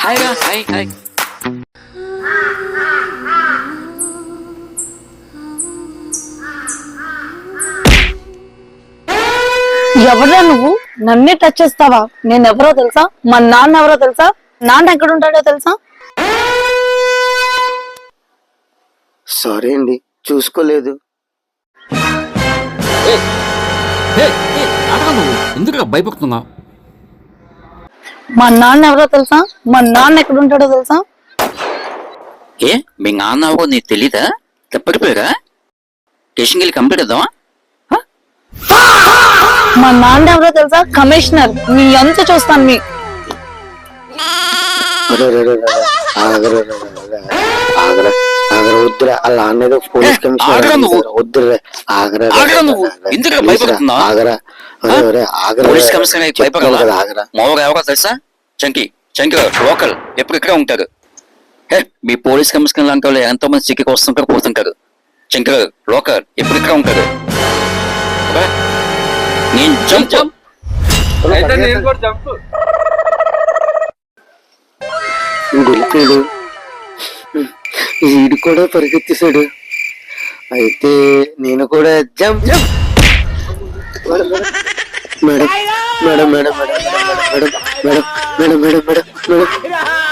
Hi రా, hi hi. ఎవరా నువ్వు? నన్నే టచ్ చేస్తావా? నేను ఎవరో తెలుసా? మా నాన్న ఎవరో తెలుసా? నాన్న ఎక్కడ ఉంటాడో తెలుసా? సారీ అండి, చూసుకోలేదు. ఎందుకు భయపడుతున్నావు? మా నాన్న ఎవరో తెలుసా? మా నాన్న ఎక్కడ ఉంటాడో తెలుసా? ఏ మీ నాన్న ఎవరో నీకు తెలీదా? తప్పడిపోయారా? స్టేషన్కి వెళ్ళి కంప్లీట్ చేద్దామా? మా నాన్న ఎవరో తెలుసా? కమిషనర్. మీ అంత చూస్తాను మీ. ఆగరా ఆగరా ఆగరా, వద్దురా. అలా అనేది పోలీస్ కమిషనర్. వద్దురా, ఆగరా ఆగరా. పోలీస్ కమిషనర్ ఆగరా. మామూలుగా ఎవరో తెలుసా? చంకి చంకి లోకల్ ఎప్పుడు ఇక్కడే ఉంటారు. మీ పోలీస్ కమిషనర్ లాంటి వాళ్ళు ఎంతో మంది చిక్కి వస్తుంటారు, పోతుంటారు. శంకర్ లోకల్ ఎప్పుడు ఇక్కడే ఉంటారు. నేను జంప్ వెళ్ళిపోయాడు. వీడు కూడా పరిగెత్తేశాడు. అయితే నేను కూడా jump jump. Madam madam madam madam madam madam madam madam madam madam madam